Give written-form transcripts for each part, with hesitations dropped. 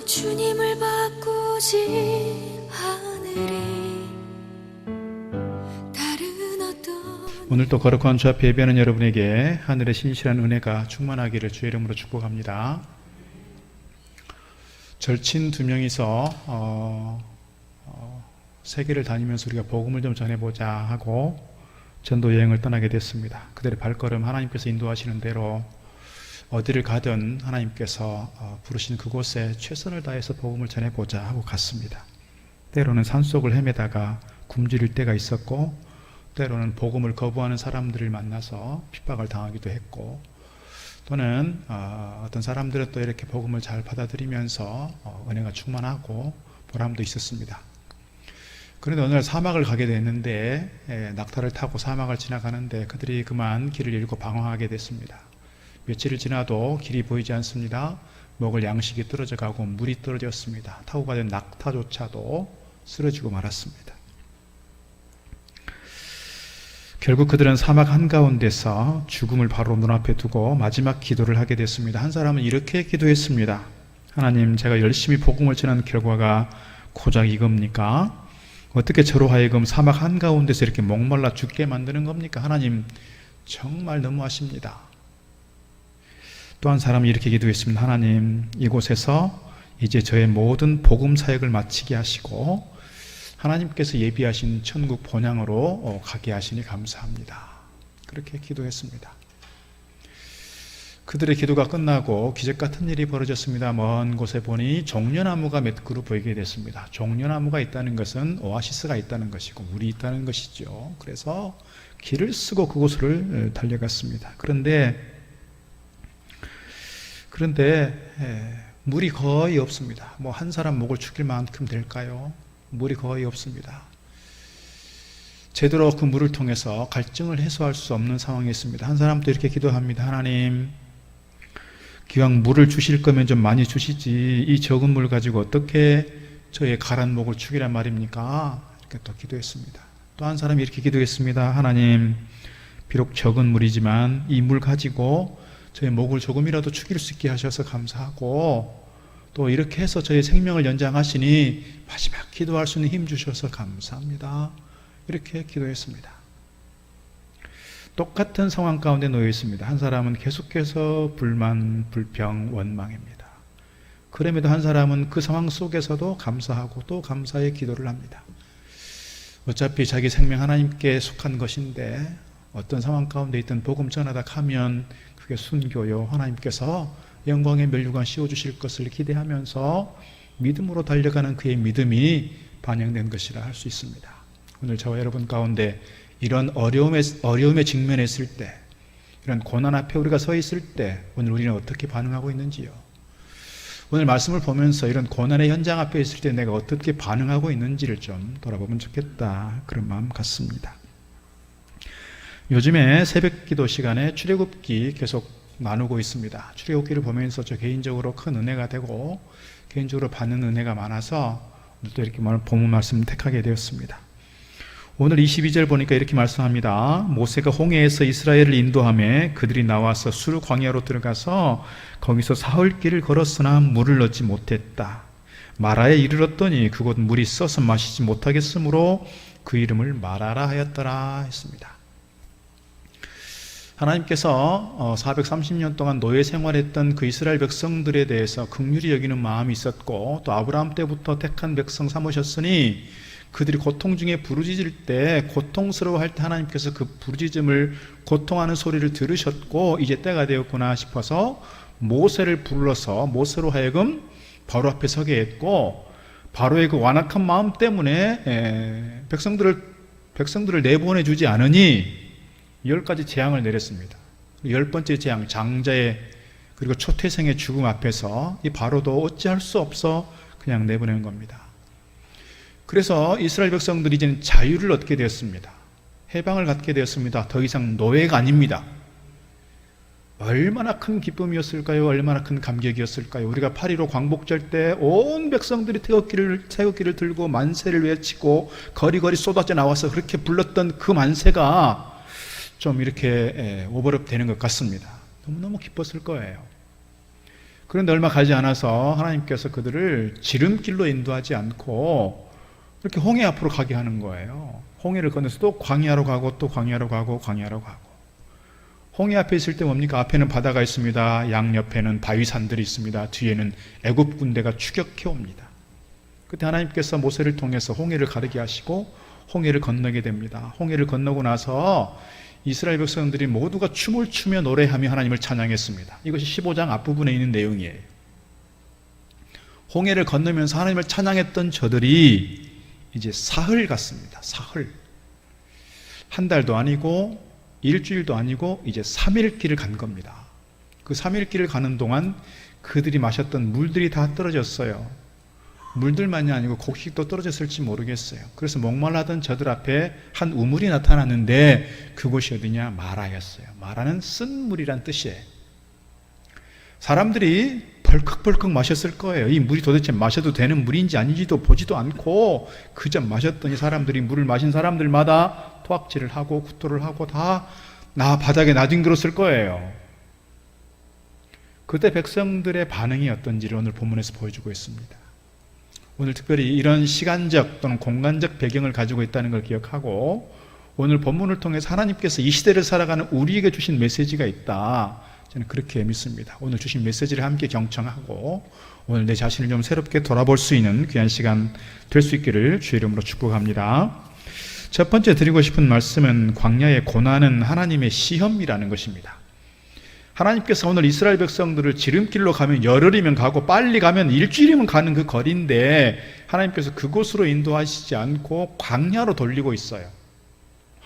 주님을 바꾸지 않으리. 다른 어떤 오늘도 거룩한 주 앞에 예배하는 여러분에게 하늘의 신실한 은혜가 충만하기를 주의 이름으로 축복합니다. 절친 두 명이서 세계를 다니면서 우리가 복음을 좀 전해보자 하고 전도 여행을 떠나게 됐습니다. 그들의 발걸음 하나님께서 인도하시는 대로 어디를 가든 하나님께서 부르신 그곳에 최선을 다해서 복음을 전해보자 하고 갔습니다. 때로는 산속을 헤매다가 굶주릴 때가 있었고, 때로는 복음을 거부하는 사람들을 만나서 핍박을 당하기도 했고, 또는 어떤 사람들은 또 이렇게 복음을 잘 받아들이면서 은혜가 충만하고 보람도 있었습니다. 그런데 어느 날 사막을 가게 됐는데 낙타를 타고 사막을 지나가는데 그들이 그만 길을 잃고 방황하게 됐습니다. 며칠을 지나도 길이 보이지 않습니다. 먹을 양식이 떨어져 가고 물이 떨어졌습니다. 타고 가던 낙타조차도 쓰러지고 말았습니다. 결국 그들은 사막 한가운데서 죽음을 바로 눈앞에 두고 마지막 기도를 하게 됐습니다. 한 사람은 이렇게 기도했습니다. 하나님, 제가 열심히 복음을 전하는 결과가 고작 이겁니까? 어떻게 저로 하여금 사막 한가운데서 이렇게 목말라 죽게 만드는 겁니까? 하나님, 정말 너무하십니다. 또 한 사람이 이렇게 기도했습니다. 하나님, 이곳에서 이제 저의 모든 복음 사역을 마치게 하시고 하나님께서 예비하신 천국 본향으로 가게 하시니 감사합니다. 그렇게 기도했습니다. 그들의 기도가 끝나고 기적 같은 일이 벌어졌습니다. 먼 곳에 보니 종려나무가 몇 그루 보이게 됐습니다. 종려나무가 있다는 것은 오아시스가 있다는 것이고 물이 있다는 것이죠. 그래서 길을 쓰고 그곳을 달려갔습니다. 그런데 물이 거의 없습니다. 뭐 한 사람 목을 축일 만큼 될까요? 물이 거의 없습니다. 제대로 그 물을 통해서 갈증을 해소할 수 없는 상황이 있습니다. 한 사람도 이렇게 기도합니다. 하나님, 기왕 물을 주실 거면 좀 많이 주시지 이 적은 물 가지고 어떻게 저의 가란 목을 축이란 말입니까? 이렇게 또 기도했습니다. 또 한 사람이 이렇게 기도했습니다. 하나님, 비록 적은 물이지만 이 물 가지고 저의 목을 조금이라도 축일 수 있게 하셔서 감사하고 또 이렇게 해서 저의 생명을 연장하시니 마지막 기도할 수 있는 힘 주셔서 감사합니다. 이렇게 기도했습니다. 똑같은 상황 가운데 놓여 있습니다. 한 사람은 계속해서 불만, 불평, 원망입니다. 그럼에도 한 사람은 그 상황 속에서도 감사하고 또 감사의 기도를 합니다. 어차피 자기 생명 하나님께 속한 것인데 어떤 상황 가운데 있든 복음 전하다 하면 그게 순교요, 하나님께서 영광의 면류관 씌워주실 것을 기대하면서 믿음으로 달려가는 그의 믿음이 반영된 것이라 할 수 있습니다. 오늘 저와 여러분 가운데 이런 어려움에 직면했을 때, 이런 고난 앞에 우리가 서 있을 때 오늘 우리는 어떻게 반응하고 있는지요? 오늘 말씀을 보면서 이런 고난의 현장 앞에 있을 때 내가 어떻게 반응하고 있는지를 좀 돌아보면 좋겠다, 그런 마음 같습니다. 요즘에 새벽기도 시간에 출애굽기 계속 나누고 있습니다. 출애굽기를 보면서 저 개인적으로 큰 은혜가 되고 개인적으로 받는 은혜가 많아서 또 이렇게 본문 말씀을 택하게 되었습니다. 오늘 22절 보니까 이렇게 말씀합니다. 모세가 홍해에서 이스라엘을 인도하며 그들이 나와서 술 광야로 들어가서 거기서 사흘길을 걸었으나 물을 얻지 못했다. 마라에 이르렀더니 그곳 물이 써서 마시지 못하겠으므로 그 이름을 마라라 하였더라 했습니다. 하나님께서 430년 동안 노예 생활했던 그 이스라엘 백성들에 대해서 긍휼히 여기는 마음이 있었고 또 아브라함 때부터 택한 백성 삼으셨으니 그들이 고통 중에 부르짖을 때 고통스러워할 때 하나님께서 그 부르짖음을 고통하는 소리를 들으셨고 이제 때가 되었구나 싶어서 모세를 불러서 모세로 하여금 바로 앞에 서게 했고 바로의 그 완악한 마음 때문에 백성들을 내보내주지 않으니 10가지 재앙을 내렸습니다. 10번째 재앙, 장자의 그리고 초태생의 죽음 앞에서 이 바로도 어찌할 수 없어 그냥 내보내는 겁니다. 그래서 이스라엘 백성들이 이제는 자유를 얻게 되었습니다. 해방을 갖게 되었습니다. 더 이상 노예가 아닙니다. 얼마나 큰 기쁨이었을까요? 얼마나 큰 감격이었을까요? 우리가 8.15 광복절 때 온 백성들이 태극기를 들고 만세를 외치고 거리거리 쏟아져 나와서 그렇게 불렀던 그 만세가 좀 이렇게 오버랩 되는 것 같습니다. 너무너무 기뻤을 거예요. 그런데 얼마 가지 않아서 하나님께서 그들을 지름길로 인도하지 않고 이렇게 홍해 앞으로 가게 하는 거예요. 홍해를 건너서 또 광야로 가고 또 광야로 가고 광야로 가고. 홍해 앞에 있을 때 뭡니까? 앞에는 바다가 있습니다. 양옆에는 바위산들이 있습니다. 뒤에는 애굽 군대가 추격해 옵니다. 그때 하나님께서 모세를 통해서 홍해를 가르게 하시고 홍해를 건너게 됩니다. 홍해를 건너고 나서 이스라엘 백성들이 모두가 춤을 추며 노래하며 하나님을 찬양했습니다. 이것이 15장 앞부분에 있는 내용이에요. 홍해를 건너면서 하나님을 찬양했던 저들이 이제 사흘 갔습니다. 사흘. 한 달도 아니고 일주일도 아니고 이제 3일 길을 간 겁니다. 그 3일 길을 가는 동안 그들이 마셨던 물들이 다 떨어졌어요. 물들만이 아니고 곡식도 떨어졌을지 모르겠어요. 그래서 목말라던 저들 앞에 한 우물이 나타났는데 그곳이 어디냐? 마라였어요. 마라는 쓴 물이란 뜻이에요. 사람들이 벌컥벌컥 마셨을 거예요. 이 물이 도대체 마셔도 되는 물인지 아닌지도 보지도 않고 그저 마셨더니 사람들이 물을 마신 사람들마다 토악질을 하고 구토를 하고 다 바닥에 나뒹굴었을 거예요. 그때 백성들의 반응이 어떤지를 오늘 본문에서 보여주고 있습니다. 오늘 특별히 이런 시간적 또는 공간적 배경을 가지고 있다는 걸 기억하고 오늘 본문을 통해서 하나님께서 이 시대를 살아가는 우리에게 주신 메시지가 있다. 저는 그렇게 믿습니다. 오늘 주신 메시지를 함께 경청하고 오늘 내 자신을 좀 새롭게 돌아볼 수 있는 귀한 시간 될 수 있기를 주의 이름으로 축복합니다. 첫 번째 드리고 싶은 말씀은 광야의 고난은 하나님의 시험이라는 것입니다. 하나님께서 오늘 이스라엘 백성들을 지름길로 가면 열흘이면 가고 빨리 가면 일주일이면 가는 그 거리인데 하나님께서 그곳으로 인도하시지 않고 광야로 돌리고 있어요.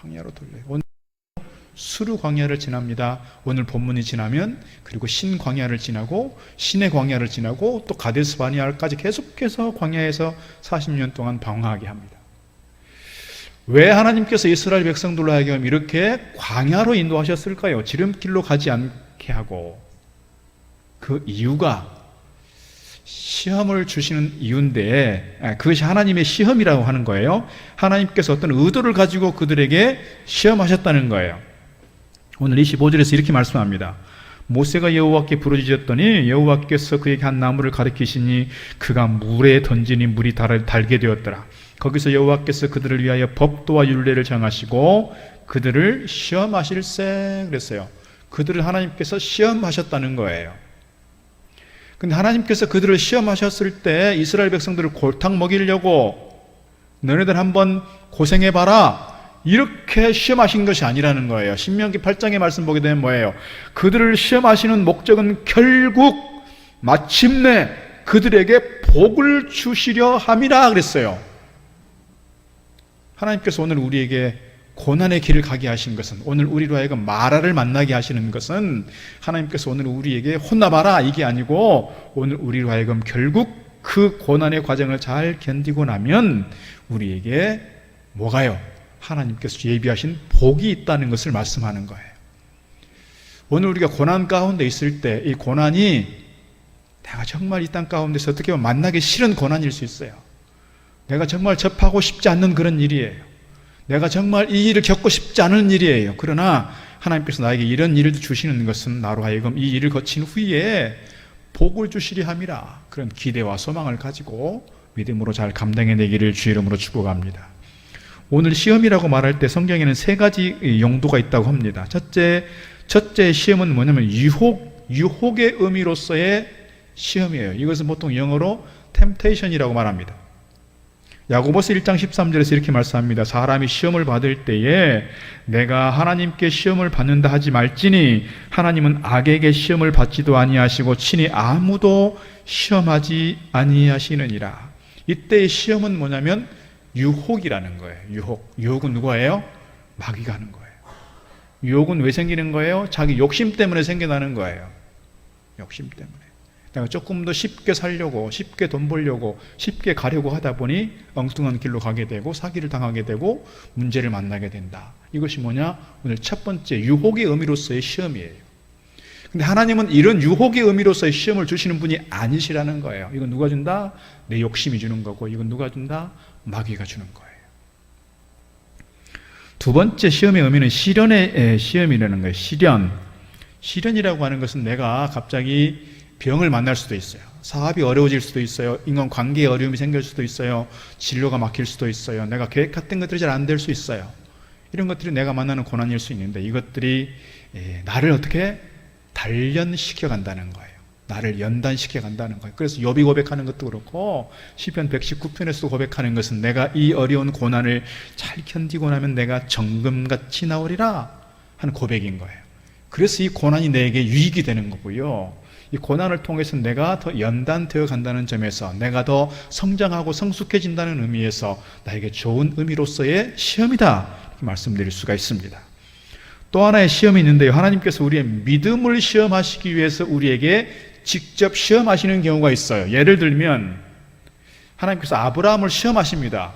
광야로 돌려요. 오늘 수르 광야를 지납니다. 오늘 본문이 지나면 그리고 신 광야를 지나고 신의 광야를 지나고 또 가데스 바네아까지 계속해서 광야에서 40년 동안 방황하게 합니다. 왜 하나님께서 이스라엘 백성들로 하여금 이렇게 광야로 인도하셨을까요? 지름길로 가지 않게 하고. 그 이유가 시험을 주시는 이유인데 그것이 하나님의 시험이라고 하는 거예요. 하나님께서 어떤 의도를 가지고 그들에게 시험하셨다는 거예요. 오늘 25절에서 이렇게 말씀합니다. 모세가 여호와께 부르짖었더니 여호와께서 그에게 한 나무를 가리키시니 그가 물에 던지니 물이 달게 되었더라. 거기서 여호와께서 그들을 위하여 법도와 율례를 정하시고 그들을 시험하실세 그랬어요. 그들을 하나님께서 시험하셨다는 거예요. 근데 하나님께서 그들을 시험하셨을 때 이스라엘 백성들을 골탕 먹이려고 너네들 한번 고생해봐라 이렇게 시험하신 것이 아니라는 거예요. 신명기 8장의 말씀 보게 되면 뭐예요? 그들을 시험하시는 목적은 결국 마침내 그들에게 복을 주시려 함이라 그랬어요. 하나님께서 오늘 우리에게 고난의 길을 가게 하신 것은, 오늘 우리로 하여금 마라를 만나게 하시는 것은 하나님께서 오늘 우리에게 혼나봐라 이게 아니고 오늘 우리로 하여금 결국 그 고난의 과정을 잘 견디고 나면 우리에게 뭐가요? 하나님께서 예비하신 복이 있다는 것을 말씀하는 거예요. 오늘 우리가 고난 가운데 있을 때 이 고난이 내가 정말 이 땅 가운데서 어떻게 보면 만나기 싫은 고난일 수 있어요. 내가 정말 접하고 싶지 않는 그런 일이에요. 내가 정말 이 일을 겪고 싶지 않은 일이에요. 그러나 하나님께서 나에게 이런 일을 주시는 것은 나로 하여금 이 일을 거친 후에 복을 주시리 함이라. 그런 기대와 소망을 가지고 믿음으로 잘 감당해내기를 주의 이름으로 축복합니다. 오늘 시험이라고 말할 때 성경에는 세 가지 용도가 있다고 합니다. 첫째 시험은 뭐냐면 유혹의 의미로서의 시험이에요. 이것은 보통 영어로 temptation이라고 말합니다. 야고보서 1장 13절에서 이렇게 말씀합니다. 사람이 시험을 받을 때에 내가 하나님께 시험을 받는다 하지 말지니 하나님은 악에게 시험을 받지도 아니하시고 친히 아무도 시험하지 아니하시느니라. 이때의 시험은 뭐냐면 유혹이라는 거예요. 유혹은 누구예요? 마귀가 하는 거예요. 유혹은 왜 생기는 거예요? 자기 욕심 때문에 생겨나는 거예요. 욕심 때문에. 내가 조금 더 쉽게 살려고, 쉽게 돈 벌려고, 쉽게 가려고 하다 보니 엉뚱한 길로 가게 되고 사기를 당하게 되고 문제를 만나게 된다. 이것이 뭐냐? 오늘 첫 번째 유혹의 의미로서의 시험이에요. 근데 하나님은 이런 유혹의 의미로서의 시험을 주시는 분이 아니시라는 거예요. 이건 누가 준다? 내 욕심이 주는 거고, 이건 누가 준다? 마귀가 주는 거예요. 두 번째 시험의 의미는 시련의 시험이라는 거예요. 시련이라고 하는 것은 내가 갑자기 병을 만날 수도 있어요. 사업이 어려워질 수도 있어요. 인간관계에 어려움이 생길 수도 있어요. 진로가 막힐 수도 있어요. 내가 계획했던 것들이 잘 안 될 수 있어요. 이런 것들이 내가 만나는 고난일 수 있는데 이것들이 나를 어떻게 단련시켜 간다는 거예요. 나를 연단시켜 간다는 거예요. 그래서 욥이 고백하는 것도 그렇고 시편 119편에서 고백하는 것은 내가 이 어려운 고난을 잘 견디고 나면 내가 정금같이 나오리라 하는 고백인 거예요. 그래서 이 고난이 내게 유익이 되는 거고요. 이 고난을 통해서 내가 더 연단되어 간다는 점에서 내가 더 성장하고 성숙해진다는 의미에서 나에게 좋은 의미로서의 시험이다 이렇게 말씀드릴 수가 있습니다. 또 하나의 시험이 있는데요. 하나님께서 우리의 믿음을 시험하시기 위해서 우리에게 직접 시험하시는 경우가 있어요. 예를 들면 하나님께서 아브라함을 시험하십니다.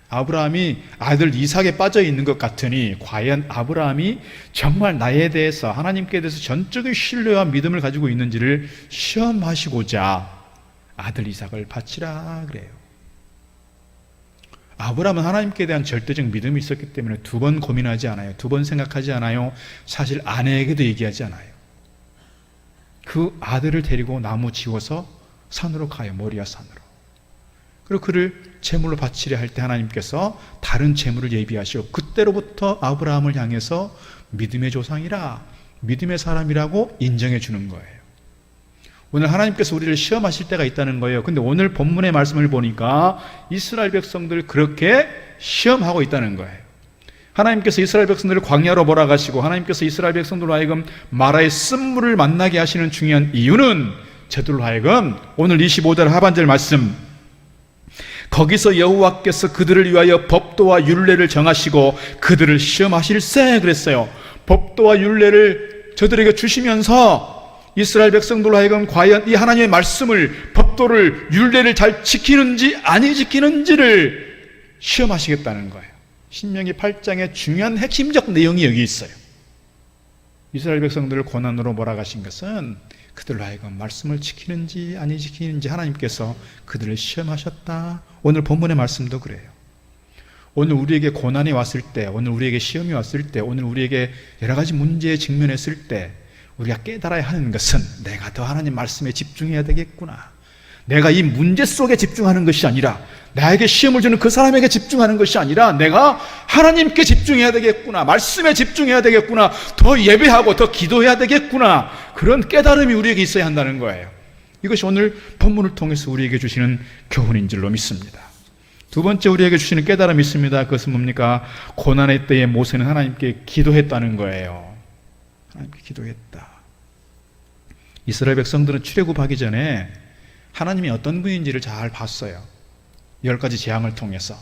아브라함이 아들 이삭에 빠져 있는 것 같으니 과연 아브라함이 정말 나에 대해서 하나님께 대해서 전적인 신뢰와 믿음을 가지고 있는지를 시험하시고자 아들 이삭을 바치라 그래요. 아브라함은 하나님께 대한 절대적 믿음이 있었기 때문에 두 번 고민하지 않아요. 두 번 생각하지 않아요. 사실 아내에게도 얘기하지 않아요. 그 아들을 데리고 나무 지워서 산으로 가요. 모리아 산으로. 그리고 그를 제물로 바치려 할 때 하나님께서 다른 제물을 예비하시고 그때로부터 아브라함을 향해서 믿음의 조상이라 믿음의 사람이라고 인정해 주는 거예요. 오늘 하나님께서 우리를 시험하실 때가 있다는 거예요. 근데 오늘 본문의 말씀을 보니까 이스라엘 백성들을 그렇게 시험하고 있다는 거예요. 하나님께서 이스라엘 백성들을 광야로 몰아가시고 하나님께서 이스라엘 백성들로 하여금 마라의 쓴물을 만나게 하시는 중요한 이유는 저들로 하여금 오늘 25절 하반절 말씀 거기서 여호와께서 그들을 위하여 법도와 율례를 정하시고 그들을 시험하실세 그랬어요. 법도와 율례를 저들에게 주시면서 이스라엘 백성들로 하여금 과연 이 하나님의 말씀을 법도를 율례를 잘 지키는지 아니 지키는지를 시험하시겠다는 거예요. 신명기 8장의 중요한 핵심적 내용이 여기 있어요. 이스라엘 백성들을 고난으로 몰아가신 것은 그들로 하여금 말씀을 지키는지 아니 지키는지 하나님께서 그들을 시험하셨다. 오늘 본문의 말씀도 그래요. 오늘 우리에게 고난이 왔을 때, 오늘 우리에게 시험이 왔을 때, 오늘 우리에게 여러 가지 문제에 직면했을 때 우리가 깨달아야 하는 것은 내가 더 하나님 말씀에 집중해야 되겠구나. 내가 이 문제 속에 집중하는 것이 아니라 나에게 시험을 주는 그 사람에게 집중하는 것이 아니라 내가 하나님께 집중해야 되겠구나. 말씀에 집중해야 되겠구나. 더 예배하고 더 기도해야 되겠구나. 그런 깨달음이 우리에게 있어야 한다는 거예요. 이것이 오늘 본문을 통해서 우리에게 주시는 교훈인 줄로 믿습니다. 두 번째 우리에게 주시는 깨달음이 있습니다. 그것은 뭡니까? 고난의 때에 모세는 하나님께 기도했다는 거예요. 하나님께 기도했다. 이스라엘 백성들은 출애굽하기 전에 하나님이 어떤 분인지를 잘 봤어요. 10가지 재앙을 통해서.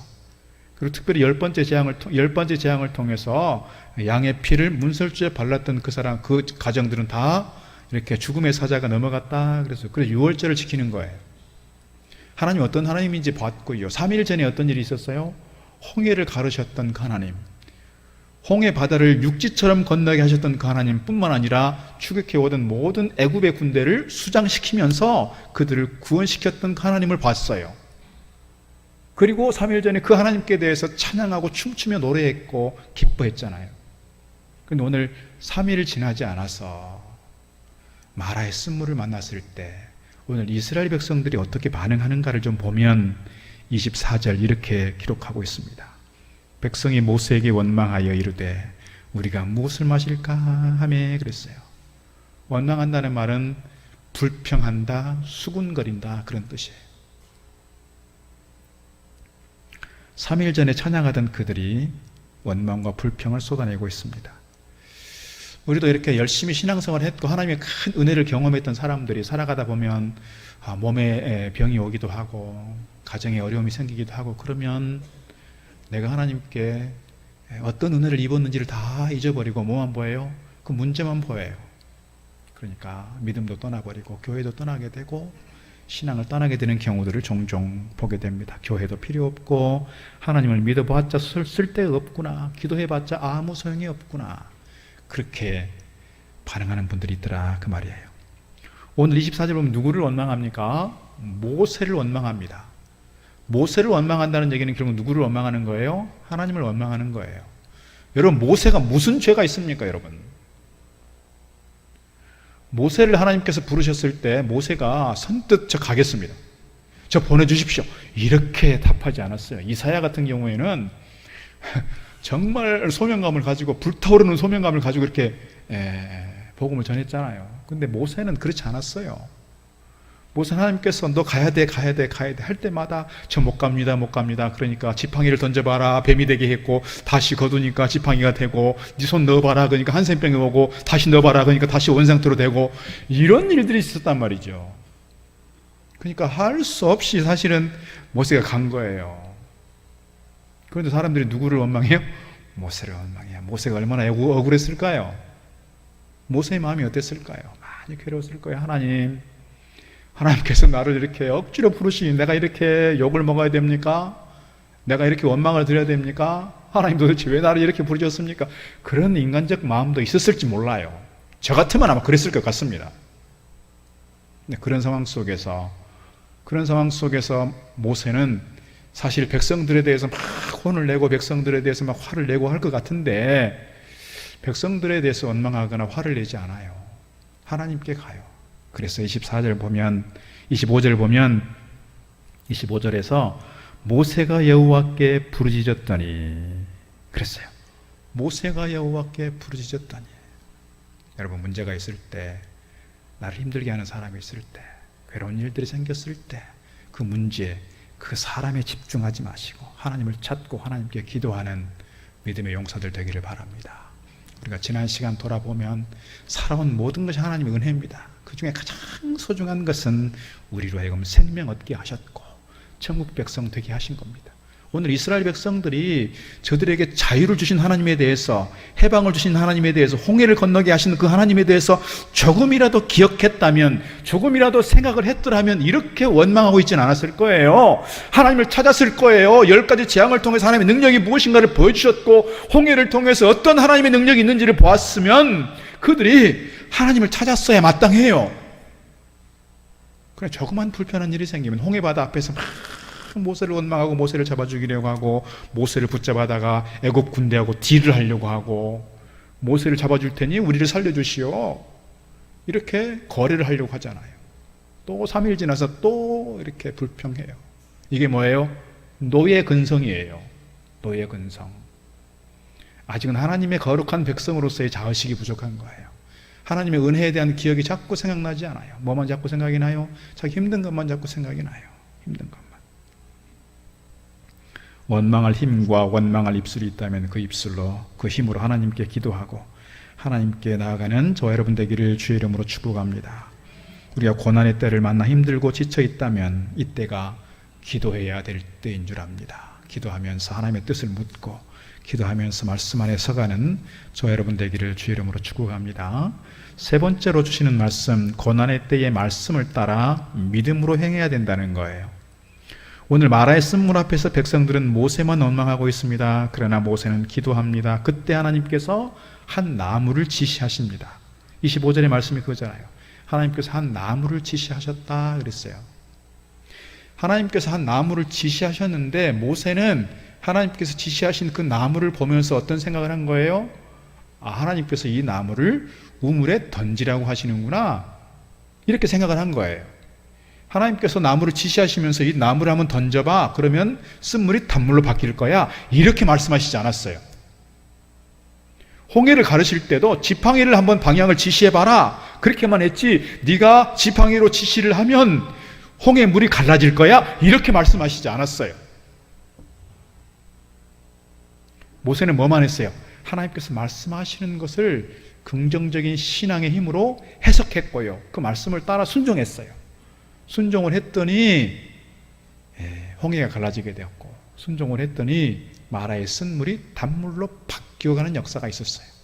그리고 특별히 10번째 재앙을 통해서 양의 피를 문설주에 발랐던 그 사람, 그 가정들은 다 이렇게 죽음의 사자가 넘어갔다. 그래서 유월절을 지키는 거예요. 하나님 어떤 하나님인지 봤고요. 3일 전에 어떤 일이 있었어요? 홍해를 가르셨던 그 하나님. 홍해 바다를 육지처럼 건너게 하셨던 그 하나님뿐만 아니라 추격해 오던 모든 애굽의 군대를 수장시키면서 그들을 구원시켰던 그 하나님을 봤어요. 그리고 3일 전에 그 하나님께 대해서 찬양하고 춤추며 노래했고 기뻐했잖아요. 그런데 오늘 3일 지나지 않아서 마라의 쓴물을 만났을 때 오늘 이스라엘 백성들이 어떻게 반응하는가를 좀 보면 24절 이렇게 기록하고 있습니다. 백성이 모세에게 원망하여 이르되 우리가 무엇을 마실까 하며 그랬어요. 원망한다는 말은 불평한다, 수군거린다 그런 뜻이에요. 3일 전에 찬양하던 그들이 원망과 불평을 쏟아내고 있습니다. 우리도 이렇게 열심히 신앙생활을 했고 하나님의 큰 은혜를 경험했던 사람들이 살아가다 보면 몸에 병이 오기도 하고 가정에 어려움이 생기기도 하고 그러면 내가 하나님께 어떤 은혜를 입었는지를 다 잊어버리고 뭐만 보여요? 그 문제만 보여요. 그러니까 믿음도 떠나버리고 교회도 떠나게 되고 신앙을 떠나게 되는 경우들을 종종 보게 됩니다. 교회도 필요 없고 하나님을 믿어봤자 쓸데가 없구나. 기도해봤자 아무 소용이 없구나. 그렇게 반응하는 분들이 있더라 그 말이에요. 오늘 24절 보면 누구를 원망합니까? 모세를 원망합니다. 모세를 원망한다는 얘기는 결국 누구를 원망하는 거예요? 하나님을 원망하는 거예요. 여러분 모세가 무슨 죄가 있습니까 여러분? 모세를 하나님께서 부르셨을 때 모세가 선뜻 저 가겠습니다, 저 보내주십시오, 이렇게 답하지 않았어요. 이사야 같은 경우에는 정말 소명감을 가지고, 불타오르는 소명감을 가지고 이렇게 복음을 전했잖아요. 근데 모세는 그렇지 않았어요. 모세는 하나님께서 너 가야 돼 할 때마다 저 못 갑니다. 그러니까 지팡이를 던져봐라, 뱀이 되게 했고, 다시 거두니까 지팡이가 되고, 네 손 넣어봐라, 그러니까 한센병이 오고, 다시 넣어봐라, 그러니까 다시 원상태로 되고, 이런 일들이 있었단 말이죠. 그러니까 할 수 없이 사실은 모세가 간 거예요. 그런데 사람들이 누구를 원망해요? 모세를 원망해요. 모세가 얼마나 억울했을까요? 모세의 마음이 어땠을까요? 많이 괴로웠을 거예요. 하나님께서 나를 이렇게 억지로 부르시니 내가 이렇게 욕을 먹어야 됩니까? 내가 이렇게 원망을 드려야 됩니까? 하나님 도대체 왜 나를 이렇게 부르셨습니까? 그런 인간적 마음도 있었을지 몰라요. 저 같으면 아마 그랬을 것 같습니다. 그런 상황 속에서 모세는 사실 백성들에 대해서 막 혼을 내고, 백성들에 대해서 막 화를 내고 할 것 같은데, 백성들에 대해서 원망하거나 화를 내지 않아요. 하나님께 가요. 그래서 25절 보면 25절에서 모세가 여호와께 부르짖었더니 그랬어요. 모세가 여호와께 부르짖었더니. 여러분, 문제가 있을 때, 나를 힘들게 하는 사람이 있을 때, 괴로운 일들이 생겼을 때, 그 문제, 그 사람에 집중하지 마시고 하나님을 찾고 하나님께 기도하는 믿음의 용사들 되기를 바랍니다. 우리가 지난 시간 돌아보면 살아온 모든 것이 하나님의 은혜입니다. 그 중에 가장 소중한 것은 우리로 하여금 생명 얻게 하셨고 천국 백성 되게 하신 겁니다. 오늘 이스라엘 백성들이 저들에게 자유를 주신 하나님에 대해서, 해방을 주신 하나님에 대해서, 홍해를 건너게 하시는 그 하나님에 대해서 조금이라도 기억했다면, 조금이라도 생각을 했더라면 이렇게 원망하고 있지는 않았을 거예요. 하나님을 찾았을 거예요. 10가지 재앙을 통해서 하나님의 능력이 무엇인가를 보여주셨고, 홍해를 통해서 어떤 하나님의 능력이 있는지를 보았으면 그들이 하나님을 찾았어야 마땅해요. 그래, 조그만 불편한 일이 생기면 홍해바다 앞에서 막 모세를 원망하고 모세를 잡아 죽이려고 하고, 모세를 붙잡아다가 애굽 군대하고 딜을 하려고 하고, 모세를 잡아줄 테니 우리를 살려주시오, 이렇게 거래를 하려고 하잖아요. 또 3일 지나서 또 이렇게 불평해요. 이게 뭐예요? 노예 근성이에요. 노예 근성. 아직은 하나님의 거룩한 백성으로서의 자의식이 부족한 거예요. 하나님의 은혜에 대한 기억이 자꾸 생각나지 않아요. 뭐만 자꾸 생각이 나요? 자기 힘든 것만 자꾸 생각이 나요. 힘든 것만. 원망할 힘과 원망할 입술이 있다면 그 입술로, 그 힘으로 하나님께 기도하고 하나님께 나아가는 저와 여러분 되기를 주의 이름으로 축복합니다. 우리가 고난의 때를 만나 힘들고 지쳐 있다면 이때가 기도해야 될 때인 줄 압니다. 기도하면서 하나님의 뜻을 묻고, 기도하면서 말씀 안에 서가는 저와 여러분 되기를 주의 이름으로 축복합니다. 세 번째로 주시는 말씀, 고난의 때의 말씀을 따라 믿음으로 행해야 된다는 거예요. 오늘 마라의 쓴물 앞에서 백성들은 모세만 원망하고 있습니다. 그러나 모세는 기도합니다. 그때 하나님께서 한 나무를 지시하십니다. 25절의 말씀이 그거잖아요. 하나님께서 한 나무를 지시하셨다 그랬어요. 하나님께서 한 나무를 지시하셨는데, 모세는 하나님께서 지시하신 그 나무를 보면서 어떤 생각을 한 거예요? 하나님께서 이 나무를 우물에 던지라고 하시는구나, 이렇게 생각을 한 거예요. 하나님께서 나무를 지시하시면서 이 나무를 한번 던져봐, 그러면 쓴물이 단물로 바뀔 거야, 이렇게 말씀하시지 않았어요. 홍해를 가르칠 때도 지팡이를 한번 방향을 지시해봐라, 그렇게만 했지, 네가 지팡이로 지시를 하면 홍해 물이 갈라질 거야, 이렇게 말씀하시지 않았어요. 모세는 뭐만 했어요? 하나님께서 말씀하시는 것을 긍정적인 신앙의 힘으로 해석했고요, 그 말씀을 따라 순종했어요. 순종을 했더니 홍해가 갈라지게 되었고, 순종을 했더니 마라의 쓴물이 단물로 바뀌어가는 역사가 있었어요.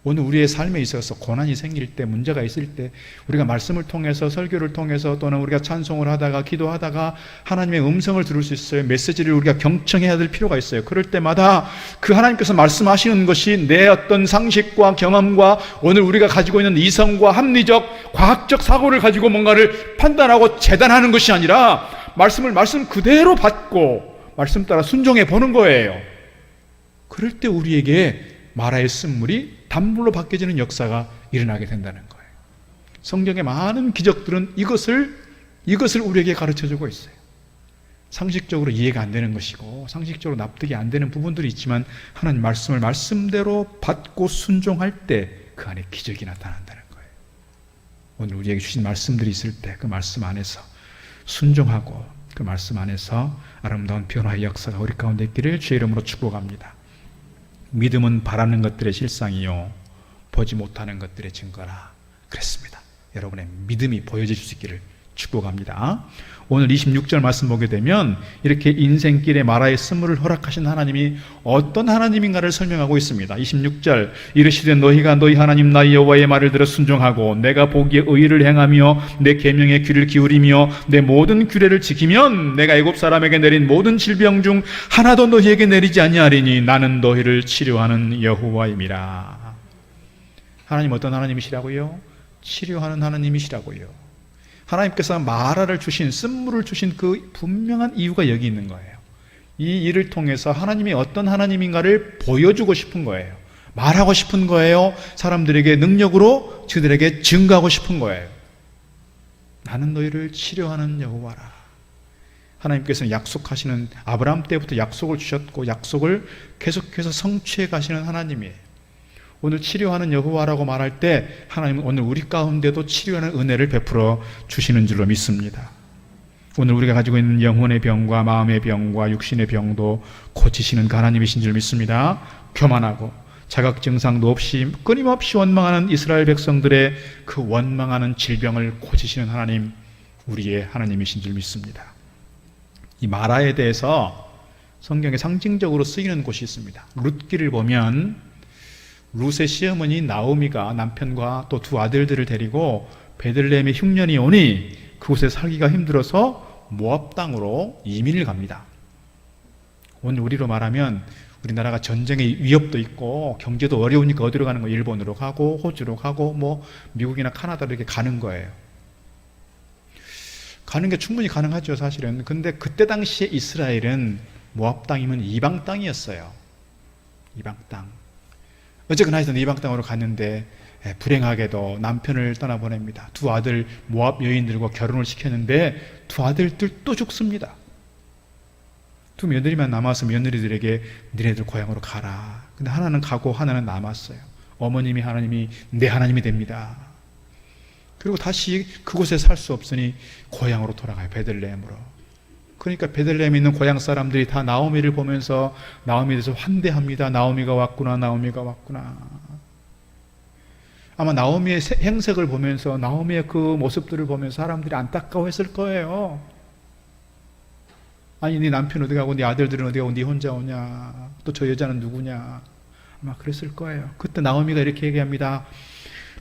오늘 우리의 삶에 있어서 고난이 생길 때, 문제가 있을 때, 우리가 말씀을 통해서, 설교를 통해서, 또는 우리가 찬송을 하다가, 기도하다가 하나님의 음성을 들을 수 있어요. 메시지를 우리가 경청해야 될 필요가 있어요. 그럴 때마다 그 하나님께서 말씀하시는 것이 내 어떤 상식과 경험과 오늘 우리가 가지고 있는 이성과 합리적, 과학적 사고를 가지고 뭔가를 판단하고 재단하는 것이 아니라 말씀을 말씀 그대로 받고 말씀 따라 순종해 보는 거예요. 그럴 때 우리에게 마라의 쓴물이 단물로 바뀌어지는 역사가 일어나게 된다는 거예요. 성경의 많은 기적들은 이것을 우리에게 가르쳐주고 있어요. 상식적으로 이해가 안 되는 것이고 상식적으로 납득이 안 되는 부분들이 있지만 하나님 말씀을 말씀대로 받고 순종할 때 그 안에 기적이 나타난다는 거예요. 오늘 우리에게 주신 말씀들이 있을 때 그 말씀 안에서 순종하고 그 말씀 안에서 아름다운 변화의 역사가 우리 가운데 있기를 주의 이름으로 축복합니다. 믿음은 바라는 것들의 실상이요 보지 못하는 것들의 증거라 그랬습니다. 여러분의 믿음이 보여질 수 있기를 축복합니다. 오늘 26절 말씀 보게 되면 이렇게 인생길에 마라의 쓴물을 허락하신 하나님이 어떤 하나님인가를 설명하고 있습니다. 26절 이르시되 너희가 너희 하나님 나 여호와의 말을 들어 순종하고 내가 보기에 의를 행하며 내 계명에 귀를 기울이며 내 모든 규례를 지키면 내가 애굽 사람에게 내린 모든 질병 중 하나도 너희에게 내리지 아니하리니 나는 너희를 치료하는 여호와임이라. 하나님 어떤 하나님이시라고요? 치료하는 하나님이시라고요. 하나님께서 마라를 주신, 쓴물을 주신 그 분명한 이유가 여기 있는 거예요. 이 일을 통해서 하나님이 어떤 하나님인가를 보여주고 싶은 거예요. 말하고 싶은 거예요. 사람들에게 능력으로 저들에게 증거하고 싶은 거예요. 나는 너희를 치료하는 여호와라. 하나님께서는 약속하시는, 아브라함 때부터 약속을 주셨고 약속을 계속해서 성취해 가시는 하나님이에요. 오늘 치료하는 여호와라고 말할 때 하나님은 오늘 우리 가운데도 치료하는 은혜를 베풀어 주시는 줄로 믿습니다. 오늘 우리가 가지고 있는 영혼의 병과 마음의 병과 육신의 병도 고치시는 하나님이신 줄 믿습니다. 교만하고 자각 증상도 없이 끊임없이 원망하는 이스라엘 백성들의 그 원망하는 질병을 고치시는 하나님, 우리의 하나님이신 줄 믿습니다. 이 마라에 대해서 성경에 상징적으로 쓰이는 곳이 있습니다. 룻기를 보면 룻의 시어머니 나오미가 남편과 또 두 아들들을 데리고 베들레헴에 흉년이 오니 그곳에 살기가 힘들어서 모압 땅으로 이민을 갑니다. 오늘 우리로 말하면 우리나라가 전쟁의 위협도 있고 경제도 어려우니까 어디로 가는 거예요? 일본으로 가고 호주로 가고 뭐 미국이나 카나다로 이렇게 가는 거예요. 가는 게 충분히 가능하죠, 사실은. 근데 그때 당시에 이스라엘은 모압 땅이면 이방 땅이었어요. 이방 땅. 어쨌거나 하여튼 이방 땅으로 갔는데 불행하게도 남편을 떠나보냅니다. 두 아들 모압 여인들과 결혼을 시켰는데 두 아들들 또 죽습니다. 두 며느리만 남아서 며느리들에게 너희들 고향으로 가라. 근데 하나는 가고 하나는 남았어요. 어머님이 하나님이 내 하나님이 됩니다. 그리고 다시 그곳에 살 수 없으니 고향으로 돌아가요. 베들레헴으로. 그러니까 베들레헴에 있는 고향 사람들이 다 나오미를 보면서 나오미에 대해서 환대합니다. 나오미가 왔구나, 나오미가 왔구나. 아마 나오미의 행색을 보면서, 나오미의 그 모습들을 보면서 사람들이 안타까워했을 거예요. 아니, 네 남편 어디 가고 네 아들들은 어디 가고 네 혼자 오냐, 또 저 여자는 누구냐, 아마 그랬을 거예요. 그때 나오미가 이렇게 얘기합니다.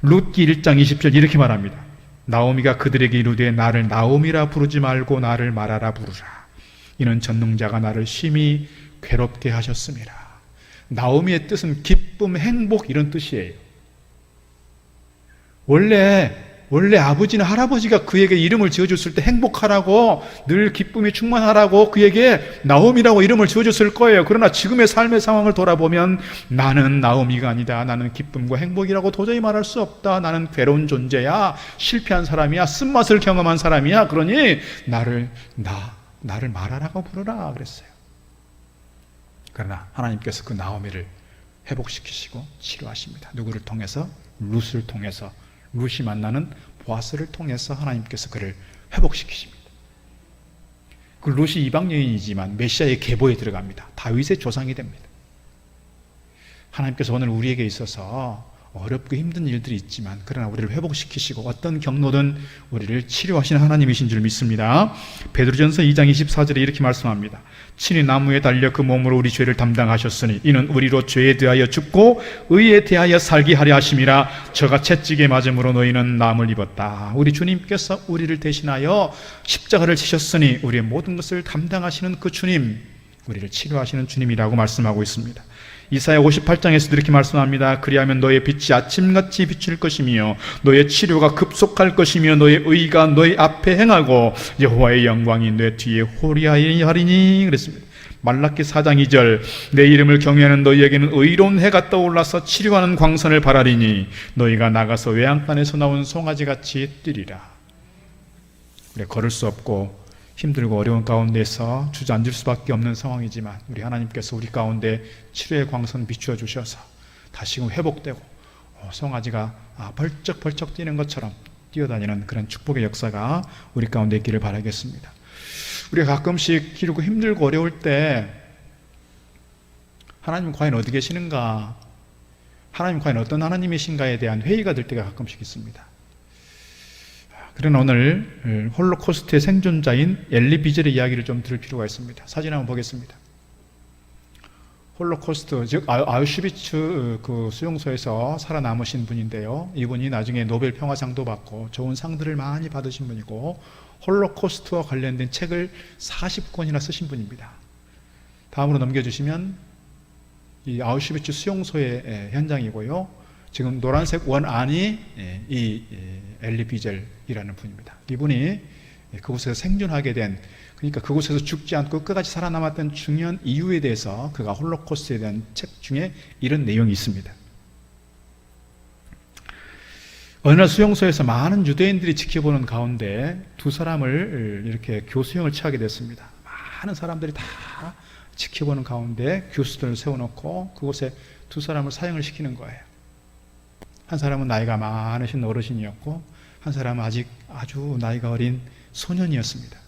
룻기 1장 20절 이렇게 말합니다. 나오미가 그들에게 이르되 나를 나오미라 부르지 말고 나를 마라라 부르라. 이는 전능자가 나를 심히 괴롭게 하셨음이라. 나오미의 뜻은 기쁨, 행복 이런 뜻이에요. 원래 아버지나 할아버지가 그에게 이름을 지어줬을 때 행복하라고, 늘 기쁨이 충만하라고 그에게 나오미라고 이름을 지어줬을 거예요. 그러나 지금의 삶의 상황을 돌아보면 나는 나오미가 아니다. 나는 기쁨과 행복이라고 도저히 말할 수 없다. 나는 괴로운 존재야. 실패한 사람이야. 쓴맛을 경험한 사람이야. 그러니 나를 마라라고 부르라 그랬어요. 그러나 하나님께서 그 나오미를 회복시키시고 치료하십니다. 누구를 통해서? 룻을 통해서. 룻이 만나는 보아스를 통해서 하나님께서 그를 회복시키십니다. 그 룻이 이방 여인이지만 메시아의 계보에 들어갑니다. 다윗의 조상이 됩니다. 하나님께서 오늘 우리에게 있어서 어렵고 힘든 일들이 있지만 그러나 우리를 회복시키시고 어떤 경로든 우리를 치료하시는 하나님이신 줄 믿습니다. 베드로전서 2장 24절에 이렇게 말씀합니다. 친히 나무에 달려 그 몸으로 우리 죄를 담당하셨으니 이는 우리로 죄에 대하여 죽고 의에 대하여 살게 하려 하심이라. 저가 채찍에 맞음으로 너희는 남을 입었다. 우리 주님께서 우리를 대신하여 십자가를 지셨으니 우리의 모든 것을 담당하시는 그 주님, 우리를 치료하시는 주님이라고 말씀하고 있습니다. 이사야 58장에서도 이렇게 말씀합니다. 그리하면 너의 빛이 아침같이 비칠 것이며 너의 치료가 급속할 것이며 너의 의가 너의 앞에 행하고 여호와의 영광이 내 뒤에 호리하리니 그랬습니다. 말라기 4장 2절 내 이름을 경외하는 너희에게는 의로운 해가 떠올라서 치료하는 광선을 발하리니 너희가 나가서 외양간에서 나온 송아지같이 뛰리라. 우리가 걸을 수 없고 힘들고 어려운 가운데서 주저앉을 수밖에 없는 상황이지만 우리 하나님께서 우리 가운데 치료의 광선 비추어 주셔서 다시금 회복되고 송아지가 벌쩍벌쩍 뛰는 것처럼 뛰어다니는 그런 축복의 역사가 우리 가운데 있기를 바라겠습니다. 우리가 가끔씩 기르고 힘들고 어려울 때 하나님 과연 어디 계시는가, 하나님 과연 어떤 하나님이신가에 대한 회의가 될 때가 가끔씩 있습니다. 그러나 오늘 홀로코스트의 생존자인 엘리 비젤의 이야기를 좀 들을 필요가 있습니다. 사진 한번 보겠습니다. 홀로코스트, 즉 아우슈비츠 그 수용소에서 살아남으신 분인데요. 이분이 나중에 노벨 평화상도 받고 좋은 상들을 많이 받으신 분이고 홀로코스트와 관련된 책을 40권이나 쓰신 분입니다. 다음으로 넘겨주시면 이 아우슈비츠 수용소의 현장이고요. 지금 노란색 원 안이 이 엘리 비젤이라는 분입니다. 이분이 그곳에서 생존하게 된, 그러니까 그곳에서 죽지 않고 끝까지 살아남았던 중요한 이유에 대해서 그가 홀로코스트에 대한 책 중에 이런 내용이 있습니다. 어느 날 수용소에서 많은 유대인들이 지켜보는 가운데 두 사람을 이렇게 교수형을 취하게 됐습니다. 많은 사람들이 다 지켜보는 가운데 교수들을 세워놓고 그곳에 두 사람을 사형을 시키는 거예요. 한 사람은 나이가 많으신 어르신이었고 한 사람은 아직 아주 나이가 어린 소년이었습니다.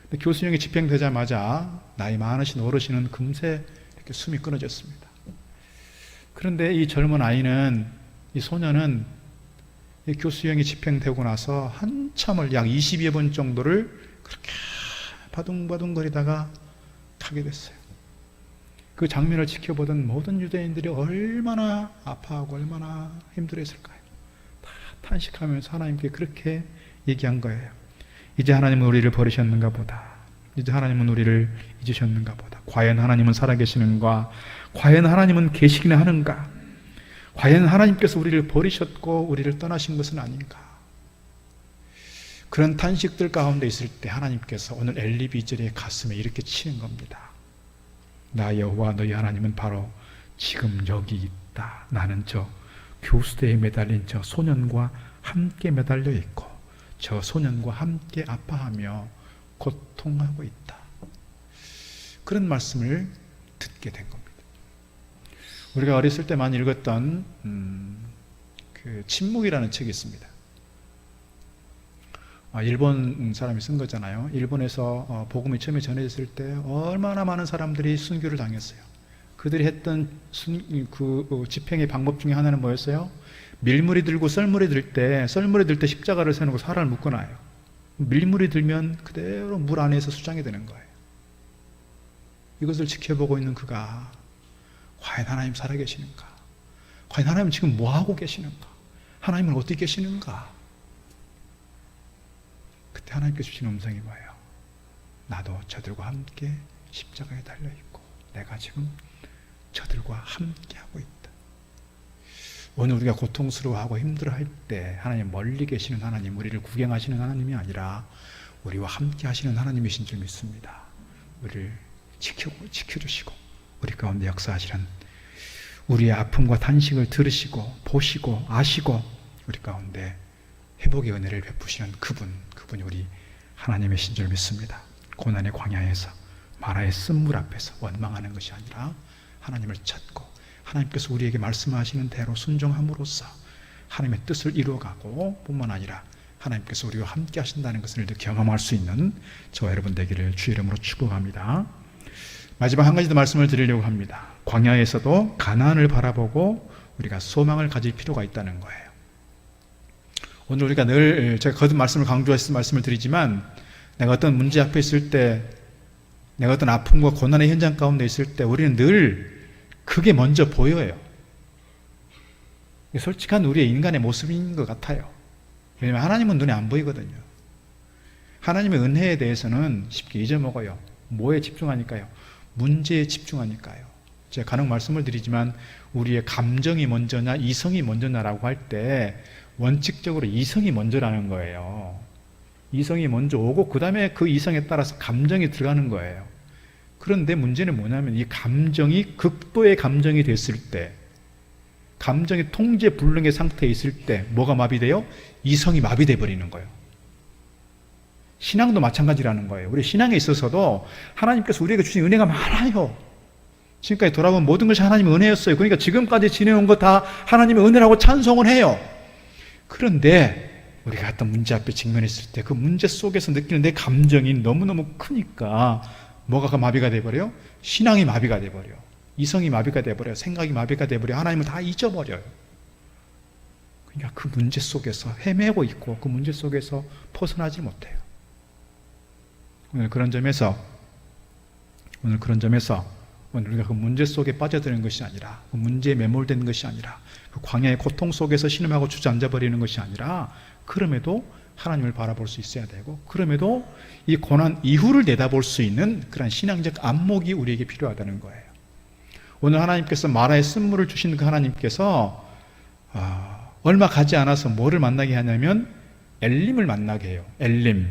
근데 교수형이 집행되자마자 나이 많으신 어르신은 금세 이렇게 숨이 끊어졌습니다. 그런데 이 젊은 아이는, 이 소년은 이 교수형이 집행되고 나서 한참을 약 20여 분 정도를 그렇게 바둥바둥거리다가 가게 됐어요. 그 장면을 지켜보던 모든 유대인들이 얼마나 아파하고 얼마나 힘들었을까요? 다 탄식하면서 하나님께 그렇게 얘기한 거예요. 이제 하나님은 우리를 버리셨는가 보다. 이제 하나님은 우리를 잊으셨는가 보다. 과연 하나님은 살아계시는가? 과연 하나님은 계시기나 하는가? 과연 하나님께서 우리를 버리셨고 우리를 떠나신 것은 아닌가? 그런 탄식들 가운데 있을 때 하나님께서 오늘 엘리 비젤의 가슴에 이렇게 치는 겁니다. 나 여호와 너희 하나님은 바로 지금 여기 있다. 나는 저 교수대에 매달린 저 소년과 함께 매달려 있고 저 소년과 함께 아파하며 고통하고 있다. 그런 말씀을 듣게 된 겁니다. 우리가 어렸을 때 많이 읽었던 그 침묵이라는 책이 있습니다. 일본 사람이 쓴 거잖아요. 일본에서 복음이 처음에 전해졌을 때 얼마나 많은 사람들이 순교를 당했어요. 그들이 했던 그 집행의 방법 중에 하나는 뭐였어요? 밀물이 들고 썰물이 들 때 십자가를 세우고 사람을 묶어놔요. 밀물이 들면 그대로 물 안에서 수장이 되는 거예요. 이것을 지켜보고 있는 그가 과연 하나님 살아계시는가? 과연 하나님 지금 뭐하고 계시는가? 하나님은 어디 계시는가? 그때 하나님께서 주신 음성이 뭐예요? 나도 저들과 함께 십자가에 달려있고 내가 지금 저들과 함께하고 있다. 오늘 우리가 고통스러워하고 힘들어할 때 하나님 멀리 계시는 하나님, 우리를 구경하시는 하나님이 아니라 우리와 함께 하시는 하나님이신 줄 믿습니다. 우리를 지켜주시고 우리 가운데 역사하시는, 우리의 아픔과 탄식을 들으시고 보시고 아시고 우리 가운데 회복의 은혜를 베푸시는 그분이 우리 하나님이신 줄 믿습니다. 고난의 광야에서 마라의 쓴물 앞에서 원망하는 것이 아니라 하나님을 찾고 하나님께서 우리에게 말씀하시는 대로 순종함으로써 하나님의 뜻을 이루어가고 뿐만 아니라 하나님께서 우리와 함께 하신다는 것을 경험할 수 있는 저와 여러분 되기를 주의 이름으로 축복합니다. 마지막 한 가지 더 말씀을 드리려고 합니다. 광야에서도 가나안을 바라보고 우리가 소망을 가질 필요가 있다는 거예요. 오늘 우리가 늘 제가 거듭 말씀을 강조해서 말씀을 드리지만 내가 어떤 문제 앞에 있을 때, 내가 어떤 아픔과 고난의 현장 가운데 있을 때 우리는 늘 그게 먼저 보여요. 솔직한 우리의 인간의 모습인 것 같아요. 왜냐하면 하나님은 눈에 안 보이거든요. 하나님의 은혜에 대해서는 쉽게 잊어먹어요. 뭐에 집중하니까요? 문제에 집중하니까요. 제가 간혹 말씀을 드리지만 우리의 감정이 먼저냐 이성이 먼저냐라고 할 때 원칙적으로 이성이 먼저라는 거예요. 이성이 먼저 오고 그 다음에 그 이성에 따라서 감정이 들어가는 거예요. 그런데 문제는 뭐냐면 이 감정이 극도의 감정이 됐을 때, 감정이 통제 불능의 상태에 있을 때 뭐가 마비돼요? 이성이 마비돼 버리는 거예요. 신앙도 마찬가지라는 거예요. 우리 신앙에 있어서도 하나님께서 우리에게 주신 은혜가 많아요. 지금까지 돌아보면 모든 것이 하나님의 은혜였어요. 그러니까 지금까지 지내온 거 다 하나님의 은혜라고 찬송을 해요. 그런데 우리가 어떤 문제 앞에 직면했을 때 그 문제 속에서 느끼는 내 감정이 너무너무 크니까 뭐가 마비가 돼버려요? 신앙이 마비가 돼버려요. 이성이 마비가 돼버려요. 생각이 마비가 돼버려요. 하나님을 다 잊어버려요. 그러니까 그 문제 속에서 헤매고 있고 그 문제 속에서 벗어나지 못해요. 오늘 그런 점에서 오늘 우리가 그 문제 속에 빠져드는 것이 아니라, 그 문제에 매몰되는 것이 아니라, 그 광야의 고통 속에서 신음하고 주저앉아 버리는 것이 아니라, 그럼에도 하나님을 바라볼 수 있어야 되고, 그럼에도 이 고난 이후를 내다볼 수 있는 그런 신앙적 안목이 우리에게 필요하다는 거예요. 오늘 하나님께서 마라의 쓴물을 주신 그 하나님께서 얼마 가지 않아서 뭐를 만나게 하냐면 엘림을 만나게 해요. 엘림.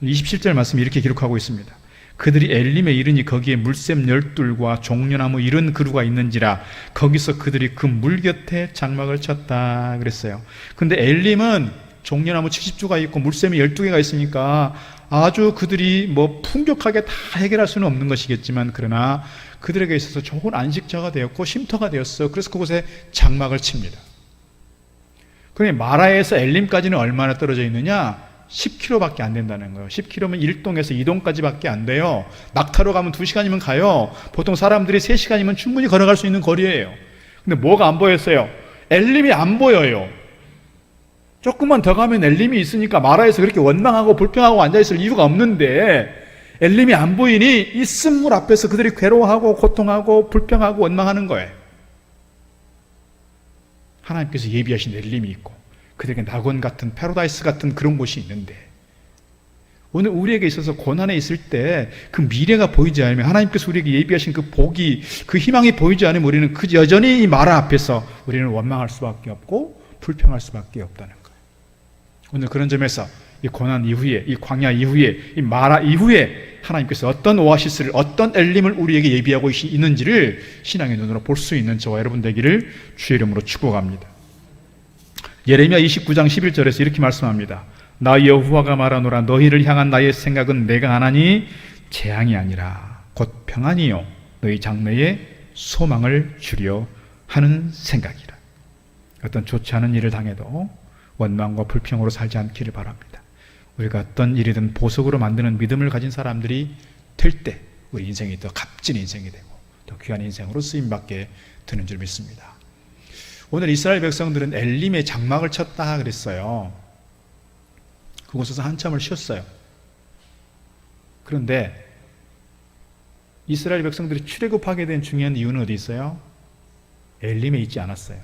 27절 말씀이 이렇게 기록하고 있습니다. 그들이 엘림에 이르니 거기에 물샘 12과 종려나무 70그루가 있는지라 거기서 그들이 그 물 곁에 장막을 쳤다 그랬어요. 근데 엘림은 종려나무 70주가 있고 물샘이 12개가 있으니까 아주 그들이 뭐 풍족하게 다 해결할 수는 없는 것이겠지만, 그러나 그들에게 있어서 좋은 안식처가 되었고 쉼터가 되었어요. 그래서 그곳에 장막을 칩니다. 그러니 마라에서 엘림까지는 얼마나 떨어져 있느냐? 10km밖에 안 된다는 거예요. 10km면 1동에서 2동까지밖에 안 돼요. 낙타로 가면 2시간이면 가요. 보통 사람들이 3시간이면 충분히 걸어갈 수 있는 거리예요. 근데 뭐가 안 보였어요? 엘림이 안 보여요. 조금만 더 가면 엘림이 있으니까 마라에서 그렇게 원망하고 불평하고 앉아있을 이유가 없는데, 엘림이 안 보이니 이 쓴물 앞에서 그들이 괴로워하고 고통하고 불평하고 원망하는 거예요. 하나님께서 예비하신 엘림이 있고 그들에게 낙원 같은 패러다이스 같은 그런 곳이 있는데, 오늘 우리에게 있어서 고난에 있을 때 그 미래가 보이지 않으면, 하나님께서 우리에게 예비하신 그 복이, 그 희망이 보이지 않으면 우리는 그 여전히 이 마라 앞에서 우리는 원망할 수밖에 없고 불평할 수밖에 없다는 거예요. 오늘 그런 점에서 이 고난 이후에, 이 광야 이후에, 이 마라 이후에 하나님께서 어떤 오아시스를, 어떤 엘림을 우리에게 예비하고 있는지를 신앙의 눈으로 볼 수 있는 저와 여러분 되기를 주의 이름으로 축복합니다. 예레미야 29장 11절에서 이렇게 말씀합니다. 나 여호와가 말하노라. 너희를 향한 나의 생각은 내가 하나니 재앙이 아니라 곧 평안이요 너희 장래에 소망을 주려 하는 생각이라. 어떤 좋지 않은 일을 당해도 원망과 불평으로 살지 않기를 바랍니다. 우리가 어떤 일이든 보석으로 만드는 믿음을 가진 사람들이 될 때 우리 인생이 더 값진 인생이 되고 더 귀한 인생으로 쓰임받게 되는 줄 믿습니다. 오늘 이스라엘 백성들은 엘림에 장막을 쳤다 그랬어요. 그곳에서 한참을 쉬었어요. 그런데 이스라엘 백성들이 출애굽하게 된 중요한 이유는 어디 있어요? 엘림에 있지 않았어요.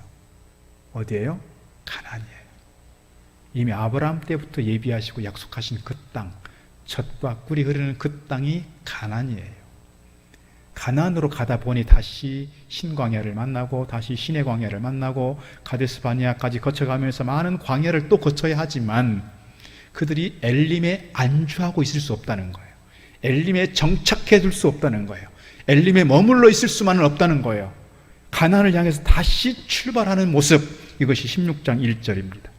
어디예요? 가나안이에요. 이미 아브라함 때부터 예비하시고 약속하신 그 땅, 젖과 꿀이 흐르는 그 땅이 가나안이에요. 가나안으로 가다 보니 다시 신광야를 만나고 다시 신의 광야를 만나고 가데스 바네아까지 거쳐가면서 많은 광야를 또 거쳐야 하지만 그들이 엘림에 안주하고 있을 수 없다는 거예요. 엘림에 정착해 둘 수 없다는 거예요. 엘림에 머물러 있을 수만은 없다는 거예요. 가나안을 향해서 다시 출발하는 모습, 이것이 16장 1절입니다.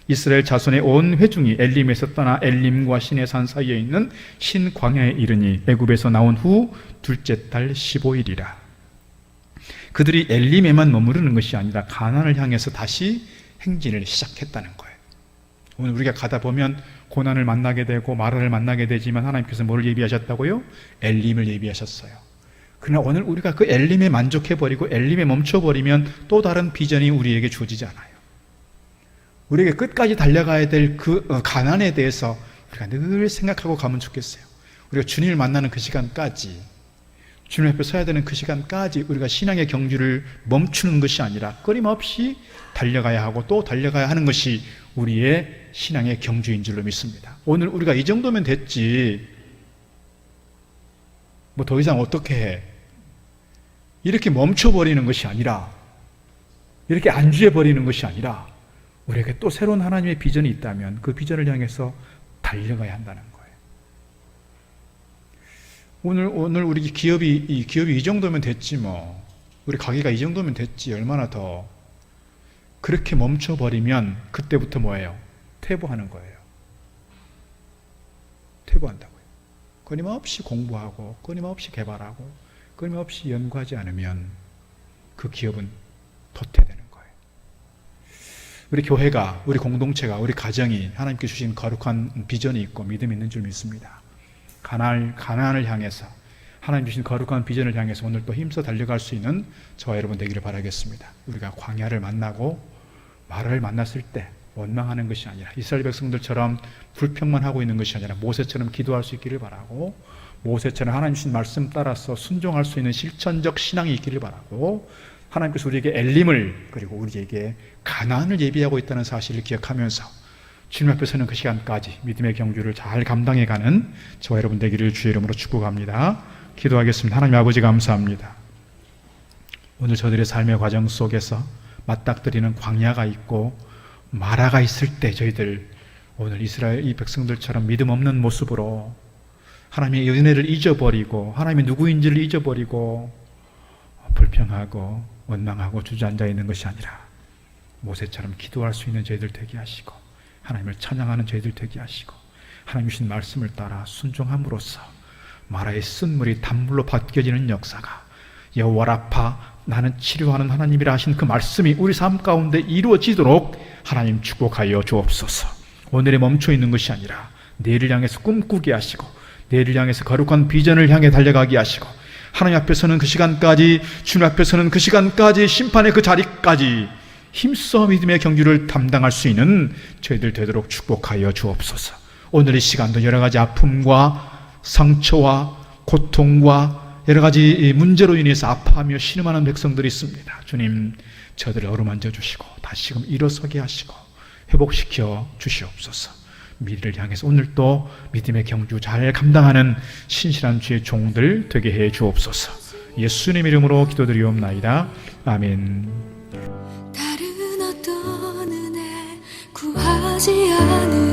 이스라엘 자손의 온 회중이 엘림에서 떠나 엘림과 시내 산 사이에 있는 신광야에 이르니 애굽에서 나온 후 둘째 달 15일이라. 그들이 엘림에만 머무르는 것이 아니라 가나안을 향해서 다시 행진을 시작했다는 거예요. 오늘 우리가 가다 보면 고난을 만나게 되고 마라를 만나게 되지만 하나님께서 뭘 예비하셨다고요? 엘림을 예비하셨어요. 그러나 오늘 우리가 그 엘림에 만족해버리고 엘림에 멈춰버리면 또 다른 비전이 우리에게 주어지지 않아요. 우리에게 끝까지 달려가야 될 그 가난에 대해서 우리가 늘 생각하고 가면 좋겠어요. 우리가 주님을 만나는 그 시간까지, 주님 앞에 서야 되는 그 시간까지 우리가 신앙의 경주를 멈추는 것이 아니라 끊임없이 달려가야 하고 또 달려가야 하는 것이 우리의 신앙의 경주인 줄로 믿습니다. 오늘 우리가 이 정도면 됐지 뭐 더 이상 어떻게 해, 이렇게 멈춰버리는 것이 아니라, 이렇게 안주해버리는 것이 아니라 우리에게 또 새로운 하나님의 비전이 있다면 그 비전을 향해서 달려가야 한다는 거예요. 오늘 우리 기업이 이 정도면 됐지 뭐. 우리 가게가 이 정도면 됐지. 얼마나 더. 그렇게 멈춰버리면 그때부터 뭐예요? 퇴보하는 거예요. 퇴보한다고요. 끊임없이 공부하고 끊임없이 개발하고 끊임없이 연구하지 않으면 그 기업은 도태되는 거예요. 우리 교회가, 우리 공동체가, 우리 가정이 하나님께 주신 거룩한 비전이 있고 믿음이 있는 줄 믿습니다. 가나안을 향해서 하나님 주신 거룩한 비전을 향해서 오늘 또 힘써 달려갈 수 있는 저와 여러분 되기를 바라겠습니다. 우리가 광야를 만나고 마라를 만났을 때 원망하는 것이 아니라 이스라엘 백성들처럼 불평만 하고 있는 것이 아니라 모세처럼 기도할 수 있기를 바라고, 모세처럼 하나님 주신 말씀 따라서 순종할 수 있는 실천적 신앙이 있기를 바라고, 하나님께서 우리에게 엘림을 그리고 우리에게 가나안을 예비하고 있다는 사실을 기억하면서 주님 앞에 서는 그 시간까지 믿음의 경주를 잘 감당해가는 저와 여러분 되기를 주의 이름으로 축복합니다. 기도하겠습니다. 하나님 아버지 감사합니다. 오늘 저들의 삶의 과정 속에서 맞닥뜨리는 광야가 있고 마라가 있을 때 저희들 오늘 이스라엘 이 백성들처럼 믿음 없는 모습으로 하나님의 은혜를 잊어버리고 하나님의 누구인지를 잊어버리고 불평하고 원망하고 주저앉아 있는 것이 아니라 모세처럼 기도할 수 있는 저희들 되게 하시고 하나님을 찬양하는 저희들 되게 하시고 하나님 주신 말씀을 따라 순종함으로써 마라의 쓴물이 단물로 바뀌어지는 역사가 여호와 라파 나는 치료하는 하나님이라 하신 그 말씀이 우리 삶 가운데 이루어지도록 하나님 축복하여 주옵소서. 오늘에 멈춰 있는 것이 아니라 내일을 향해서 꿈꾸게 하시고 내일을 향해서 거룩한 비전을 향해 달려가게 하시고 하나님 앞에서는 그 시간까지 주님 앞에서는 그 시간까지 심판의 그 자리까지 힘써 믿음의 경주를 담당할 수 있는 저희들 되도록 축복하여 주옵소서. 오늘 이 시간도 여러 가지 아픔과 상처와 고통과 여러 가지 문제로 인해서 아파하며 신음하는 백성들이 있습니다. 주님, 저들을 어루만져 주시고 다시금 일어서게 하시고 회복시켜 주시옵소서. 미래를 향해서 오늘도 믿음의 경주 잘 감당하는 신실한 주의 종들 되게 해 주옵소서. 예수님 이름으로 기도드리옵나이다. 아멘. 다른 어떤 은혜 구하지 않으